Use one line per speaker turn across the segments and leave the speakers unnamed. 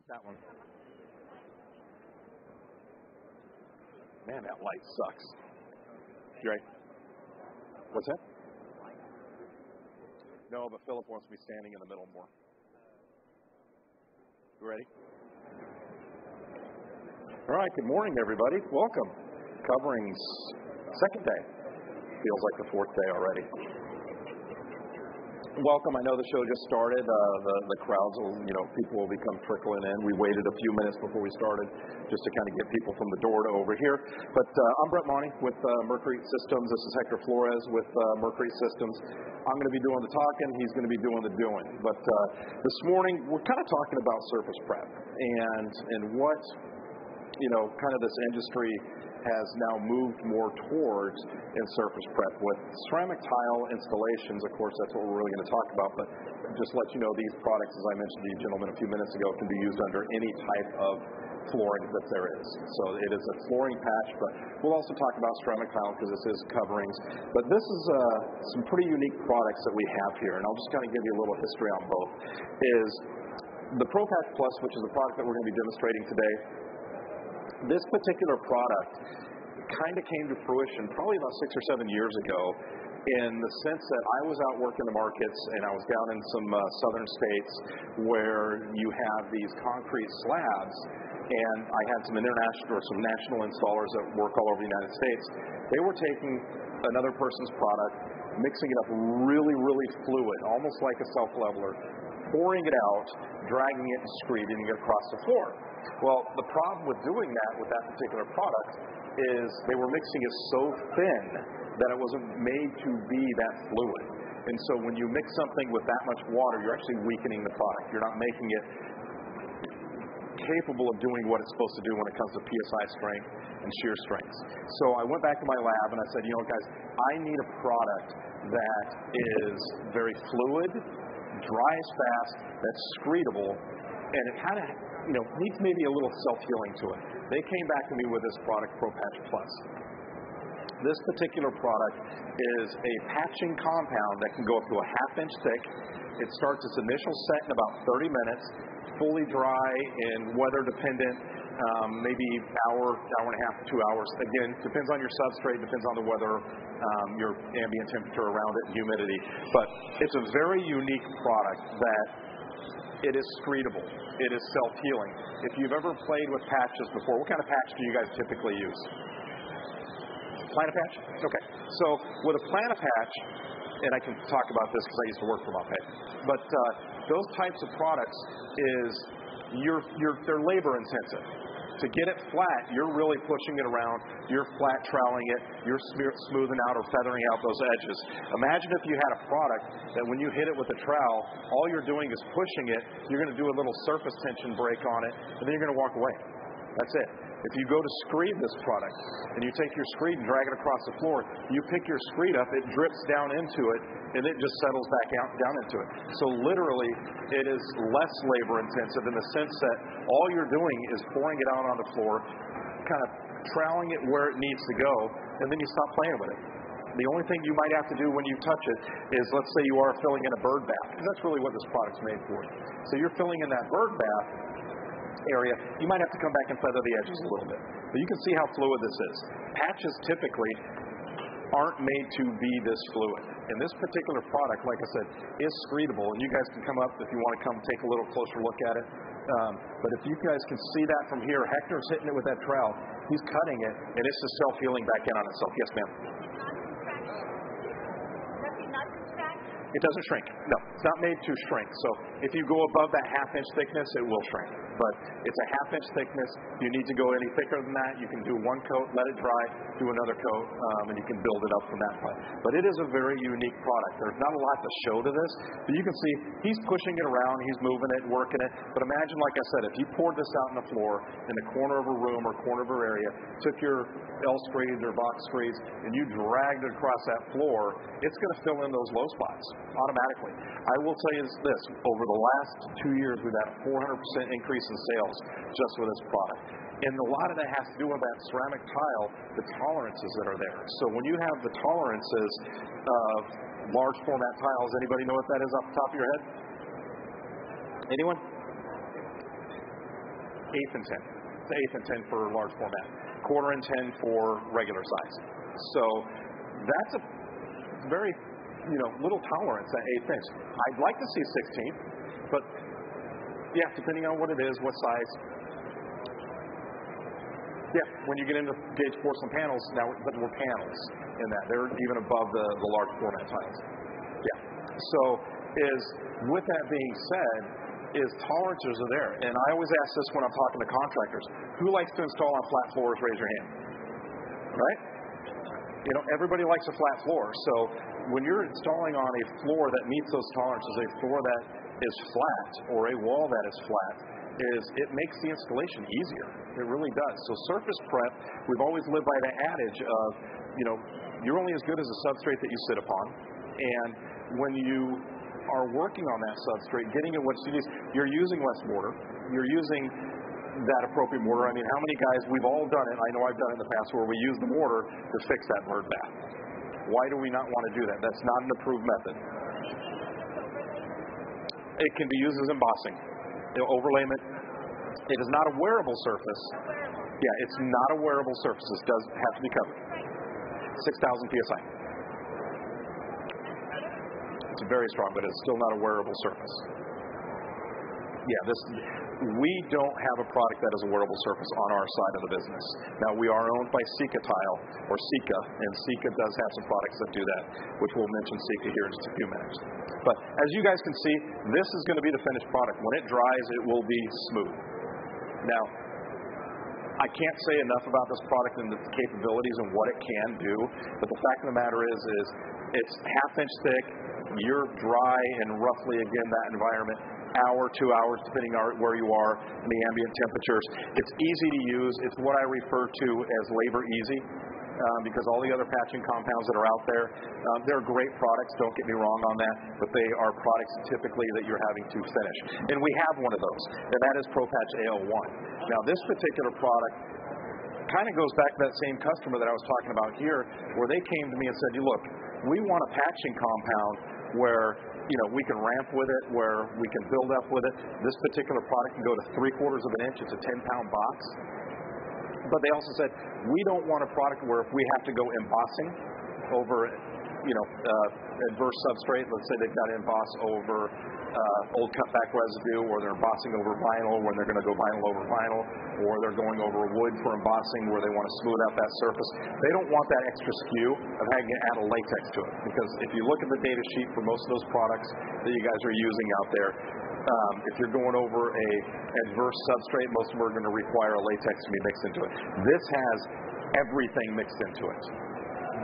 That one. Man, that light sucks. You right? What's that? No, but Philip wants me standing in the middle more. You ready? All right, good morning, everybody. Welcome. Covering's second day. Feels like the fourth day already. Welcome. I know the show just started. The crowds will, people will become trickling in. We waited a few minutes before we started just to kind of get people from the door to over here. But I'm Brett Monty with Merkrete Systems. This is Hector Flores with Merkrete Systems. I'm going to be doing the talking. He's going to be doing the doing. But this morning, we're kind of talking about surface prep and what, kind of this industry has now moved more towards in surface prep. With ceramic tile installations, of course, that's what we're really going to talk about, but just let you know, these products, as I mentioned to you gentlemen a few minutes ago, can be used under any type of flooring that there is. So it is a flooring patch, but we'll also talk about ceramic tile because this is coverings. But this is some pretty unique products that we have here, and I'll just kind of give you a little history on both. Is the Pro Patch Plus, which is the product that we're going to be demonstrating today. This particular product kind of came to fruition probably about 6 or 7 years ago in the sense that I was out working the markets and I was down in some southern states where you have these concrete slabs, and I had some international or some national installers that work all over the United States. They were taking another person's product, mixing it up really, really fluid, almost like a self-leveler, pouring it out, dragging it and screeding it across the floor. Well, the problem with doing that with that particular product is they were mixing it so thin that it wasn't made to be that fluid. And so when you mix something with that much water, you're actually weakening the product. You're not making it capable of doing what it's supposed to do when it comes to PSI strength and shear strengths. So I went back to my lab and I said, guys, I need a product that is very fluid, dries fast, that's screedable, and it kind of needs maybe a little self-healing to it. They came back to me with this product, Pro Patch Plus. This particular product is a patching compound that can go up to a ½ inch thick. It starts its initial set in about 30 minutes, fully dry and weather dependent, maybe hour and a half to 2 hours. Again, depends on your substrate, depends on the weather, your ambient temperature around it, humidity. But it's a very unique product that it is screedable. It is self-healing. If you've ever played with patches before, what kind of patch do you guys typically use? Plana-patch? Okay. So with a Plana-patch, and I can talk about this because I used to work for Moped, but those types of products they're labor intensive. To get it flat, you're really pushing it around, you're flat troweling it, you're smoothing out or feathering out those edges. Imagine if you had a product that when you hit it with a trowel, all you're doing is pushing it, you're going to do a little surface tension break on it, and then you're going to walk away. That's it. If you go to screed this product, and you take your screed and drag it across the floor, you pick your screed up, it drips down into it, and it just settles back down into it. So literally, it is less labor intensive in the sense that all you're doing is pouring it out on the floor, kind of troweling it where it needs to go, and then you stop playing with it. The only thing you might have to do when you touch it is, let's say you are filling in a bird bath, because that's really what this product's made for. So you're filling in that bird bath area, you might have to come back and feather the edges a little bit. But you can see how fluid this is. Patches typically aren't made to be this fluid. And this particular product, like I said, is screedable. And you guys can come up if you want to come take a little closer look at it. But if you guys can see that from here, Hector's hitting it with that trowel. He's cutting it, and it's just self-healing back in on itself. Yes, ma'am? It doesn't shrink. No, it's not made to shrink. So if you go above that ½ inch thickness, it will shrink. But it's a ½ inch thickness. If you need to go any thicker than that, you can do one coat, let it dry, do another coat, and you can build it up from that point. But it is a very unique product. There's not a lot to show to this, but you can see he's pushing it around, he's moving it, working it. But imagine, like I said, if you poured this out on the floor in the corner of a room or corner of an area, took your L screeds or box screeds, and you dragged it across that floor, it's going to fill in those low spots automatically. I will tell you this, over the last 2 years, we've had a 400% increase in sales just with this product. And a lot of that has to do with that ceramic tile, the tolerances that are there. So when you have the tolerances of large format tiles, anybody know what that is off the top of your head? Anyone? eighth and 10. It's eighth and 10 for large format. Quarter and 10 for regular size. So that's a very, little tolerance at eighth inch. I'd like to see 16, but yeah, depending on what it is, what size. Yeah, when you get into gauge porcelain panels, now we're panels in that. They're even above the large format tiles. Yeah. So with that being said, tolerances are there. And I always ask this when I'm talking to contractors. Who likes to install on flat floors? Raise your hand. Right? Everybody likes a flat floor. So when you're installing on a floor that meets those tolerances, a floor that is flat or a wall that is flat, it makes the installation easier. It really does. So surface prep, we've always lived by the adage of, you're only as good as the substrate that you sit upon. And when you are working on that substrate, getting it what you need, you're using less mortar. You're using that appropriate mortar. I mean, how many guys, we've all done it, I know I've done it in the past, where we use the mortar to fix that bird bath. Why do we not want to do that? That's not an approved method. It can be used as embossing. Overlayment. It is not a wearable surface. Yeah, it's not a wearable surface. It does have to be covered. 6,000 psi. It's very strong, but it's still not a wearable surface. Yeah, we don't have a product that is a wearable surface on our side of the business. Now, we are owned by Sika Tile, or Sika, and Sika does have some products that do that, which we'll mention Sika here in just a few minutes. But as you guys can see, this is going to be the finished product. When it dries, it will be smooth. Now, I can't say enough about this product and its capabilities and what it can do, but the fact of the matter is it's half-inch thick, you're dry in roughly, again, that environment, hour, 2 hours, depending on where you are in the ambient temperatures. It's easy to use. It's what I refer to as labor easy, because all the other patching compounds that are out there, they're great products, don't get me wrong on that, but they are products typically that you're having to finish. And we have one of those, and that is ProPatch AO1. Now, this particular product kind of goes back to that same customer that I was talking about here, where they came to me and said, look, we want a patching compound where we can ramp with it, where we can build up with it. This particular product can go to 3/4 of an inch. It's a 10-pound box. But they also said, we don't want a product where if we have to go embossing over, adverse substrate, let's say they've got to emboss over old cutback residue, or they're embossing over vinyl when they're going to go vinyl over vinyl, or they're going over wood for embossing where they want to smooth out that surface. They don't want that extra skew of having to add a latex to it, because if you look at the data sheet for most of those products that you guys are using out there, if you're going over a adverse substrate, most of them are going to require a latex to be mixed into it. This has everything mixed into it.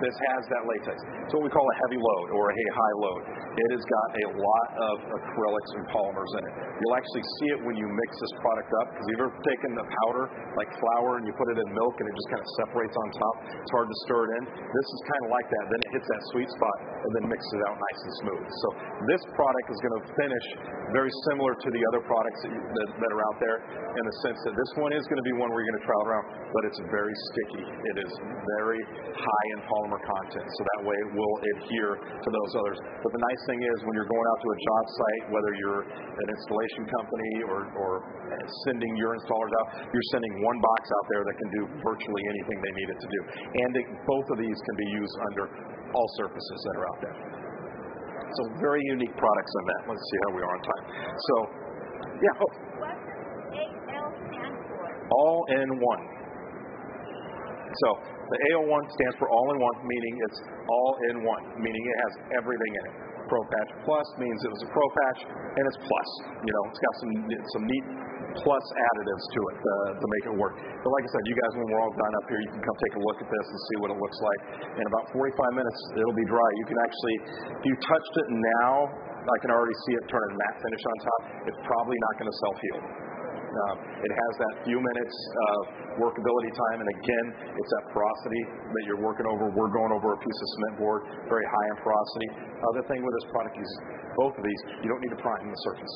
This has that latex. It's what we call a heavy load or a high load. It has got a lot of acrylics and polymers in it. You'll actually see it when you mix this product up, because you've ever taken a powder like flour and you put it in milk and it just kind of separates on top. It's hard to stir it in. This is kind of like that. Then it hits that sweet spot and then mixes it out nice and smooth. So this product is going to finish very similar to the other products that are out there, in the sense that this one is going to be one where you're going to travel around, but it's very sticky. It is very high in polymer content, so that way it will adhere to those others. But the nice thing is, when you're going out to a job site, whether you're an installation company or sending your installers out, you're sending one box out there that can do virtually anything they need it to do. And both of these can be used under all surfaces that are out there. So very unique products in that. Let's see how we are on time. So, yeah. Oh.
What does AL stand for?
All in one. So the AO1 stands for all in one, meaning it's all in one, meaning it has everything in it. ProPatch Plus means it was a ProPatch, and it's plus. It's got some neat plus additives to it to make it work. But like I said, you guys, when we're all done up here, you can come take a look at this and see what it looks like. In about 45 minutes, it'll be dry. You can actually, if you touched it now, I can already see it turn a matte finish on top. It's probably not going to self-heal. It has that few minutes of workability time, and again, it's that porosity that you're working over. We're going over a piece of cement board, very high in porosity. Other thing with this product is, both of these, you don't need to prime the surface.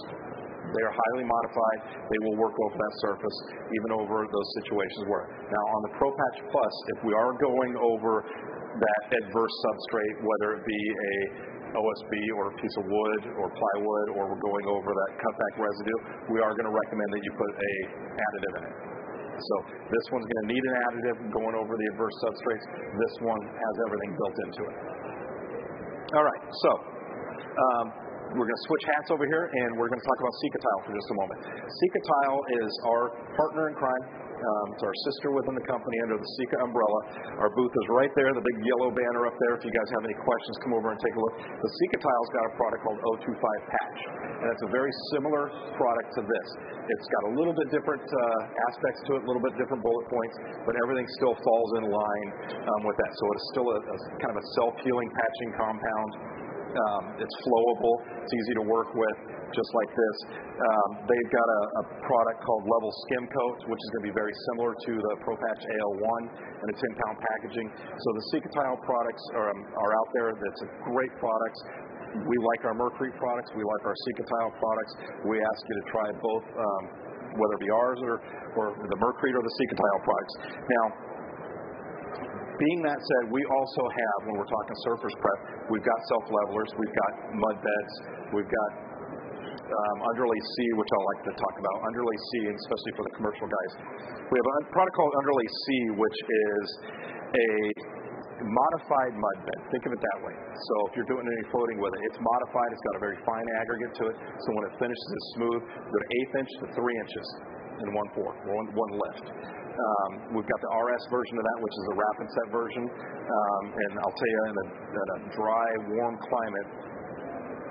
They are highly modified. They will work over that surface, even over those situations where. Now, on the ProPatch Plus, if we are going over that adverse substrate, whether it be a OSB or a piece of wood or plywood, or we're going over that cutback residue, we are going to recommend that you put a additive in it. So this one's going to need an additive going over the adverse substrates. This one has everything built into it. All right, so we're going to switch hats over here, and we're going to talk about Sika Tile for just a moment. Sika Tile is our partner in crime. It's our sister within the company under the Sika umbrella. Our booth is right there, the big yellow banner up there. If you guys have any questions, come over and take a look. The Sika Tile's got a product called 025 Patch, and it's a very similar product to this. It's got a little bit different aspects to it, a little bit different bullet points, but everything still falls in line with that. So it's still a kind of a self-healing patching compound. It's flowable. It's easy to work with, just like this. They've got a product called Level Skim Coat, which is going to be very similar to the ProPatch AL1 in a 10-pound packaging. So the Sika Tile products are out there. That's a great product. We like our Merkrete products. We like our Sika Tile products. We ask you to try both, whether it be ours or the Merkrete or the Sika Tile products. Now, being that said, we also have, when we're talking surface prep, we've got self-levelers, we've got mud beds, we've got underlay C, which I like to talk about, underlay C, and especially for the commercial guys. We have a product called underlay C, which is a modified mud bed. Think of it that way. So if you're doing any floating with it, it's modified. It's got a very fine aggregate to it. So when it finishes, it's smooth. Go to 1/8 inch to 3 inches in 1/4, one lift. We've got the RS version of that, which is a wrap and set version. And I'll tell you, in a dry, warm climate,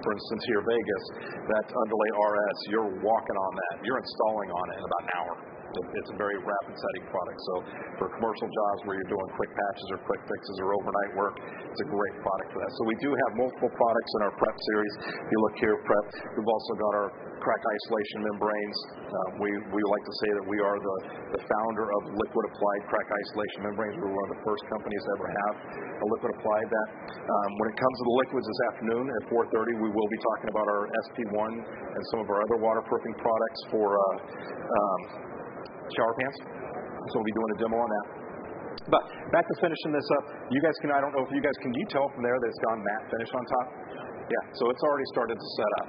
for instance, here Vegas, that underlay RS, you're walking on that. You're installing on it in about an hour. It's a very rapid setting product. So for commercial jobs where you're doing quick patches or quick fixes or overnight work, it's a great product for that. So we do have multiple products in our prep series. If you look here, prep, we've also got our crack isolation membranes. We like to say that we are the founder of liquid applied crack isolation membranes. We're one of the first companies to ever have a liquid applied that. When it comes to the liquids this afternoon at 4:30, we will be talking about our SP1 and some of our other waterproofing products for shower pants. So we'll be doing a demo on that. But back to finishing this up, you guys can, I don't know if you guys, can you tell from there that it's gone matte finish on top? Yeah, so it's already started to set up.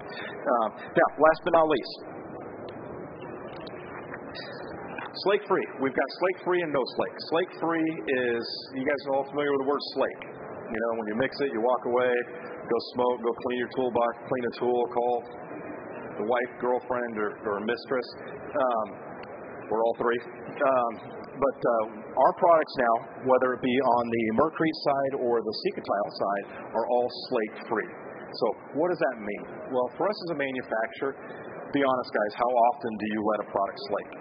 Now, last but not least, slake free. We've got slake free and no slake. Slake free is, you guys are all familiar with the word slake. You know, when you mix it, you walk away, go smoke, go clean your toolbox, clean a tool, call the wife, girlfriend, or mistress. We're all three. But our products now, whether it be on the Merkrete side or the Sika Tile side, are all slake-free. So what does that mean? Well, for us as a manufacturer, be honest, guys, how often do you let a product slake?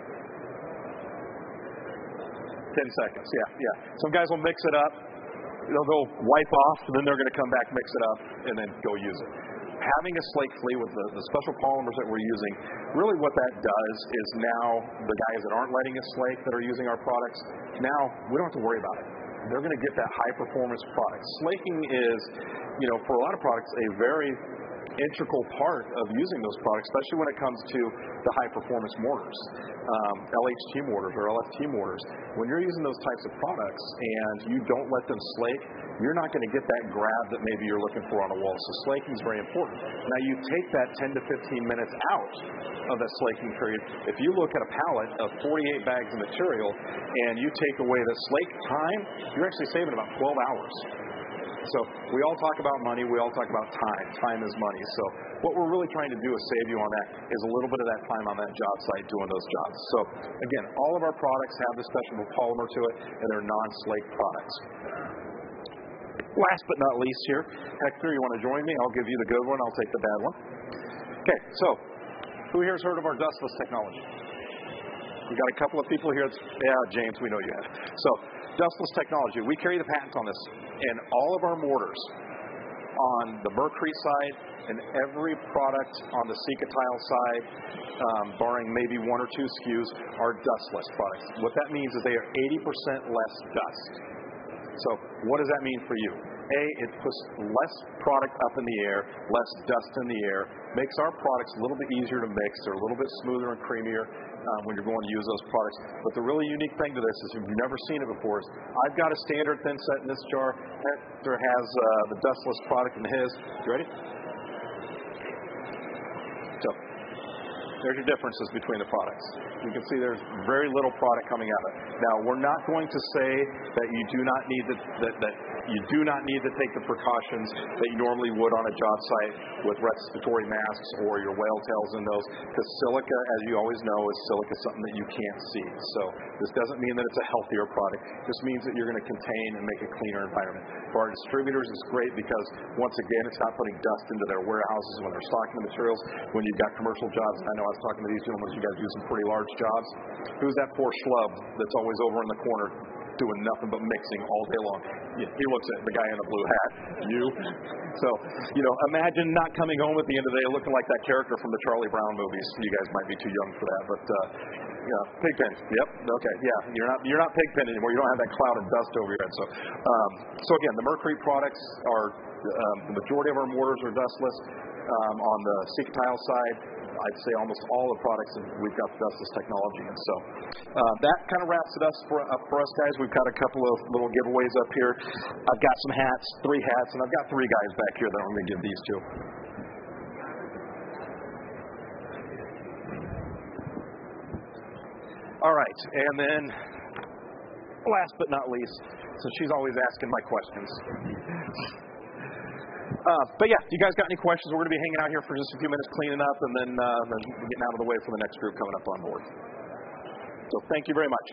10 seconds, yeah. Some guys will mix it up. They'll wipe off, and then they're going to come back, mix it up, and then go use it. Having a slake free with the special polymers that we're using, really what that does is now the guys that aren't letting it slake that are using our products, now we don't have to worry about it. They're going to get that high performance product. Slaking is, for a lot of products, a very integral part of using those products, especially when it comes to the high performance mortars, LHT mortars or LFT mortars. When you're using those types of products and you don't let them slake, you're not going to get that grab that maybe you're looking for on a wall. So slaking is very important. Now you take that 10 to 15 minutes out of that slaking period. If you look at a pallet of 48 bags of material and you take away the slake time, you're actually saving about 12 hours. So we all talk about money. We all talk about time. Time is money. So what we're really trying to do is save you on that is a little bit of that time on that job site doing those jobs. So again, all of our products have this special polymer to it, and they're non-slake products. Last but not least here, Hector, you want to join me? I'll give you the good one. I'll take the bad one. Okay, so who here's heard of our dustless technology? We've got a couple of people here. Yeah, James, we know you have. So dustless technology. We carry the patent on this. And all of our mortars on the Merkrete side and every product on the Sika Tile side, barring maybe 1 or 2 SKUs, are dustless products. What that means is they are 80% less dust. So what does that mean for you? It puts less product up in the air, less dust in the air, makes our products a little bit easier to mix. They're a little bit smoother and creamier when you're going to use those products. But the really unique thing to this is, if you've never seen it before, is I've got a standard thin set in this jar. Hector has the dustless product in his. You ready? So there's your differences between the products. You can see there's very little product coming out of it. Now, we're not going to say that you do not need to take the precautions that you normally would on a job site with respiratory masks or your whale tails in those, because silica, as you always know, is something that you can't see. So this doesn't mean that it's a healthier product. This means that you're going to contain and make a cleaner environment. For our distributors, it's great because, once again, it's not putting dust into their warehouses when they're stocking the materials. When you've got commercial jobs, and I know I was talking to these gentlemen, you guys do some pretty large jobs. Who's that poor schlub that's always over in the corner doing nothing but mixing all day long? He looks at the guy in the blue hat. You? So, imagine not coming home at the end of the day looking like that character from the Charlie Brown movies. You guys might be too young for that, but Pigpen. Yep. Okay. Yeah. You're not Pigpen anymore. You don't have that cloud of dust over your head. So again, the Merkrete products are the majority of our mortars are dustless. On the Sika tile side, I'd say almost all the products we've got the dustless technology in. So that kind of wraps it up for us, guys. We've got a couple of little giveaways up here. I've got some hats, 3 hats, and I've got 3 guys back here that I'm going to give these to. All right, and then last but not least, since she's always asking my questions. But yeah, you guys got any questions? We're going to be hanging out here for just a few minutes cleaning up, and then getting out of the way for the next group coming up on board. So thank you very much.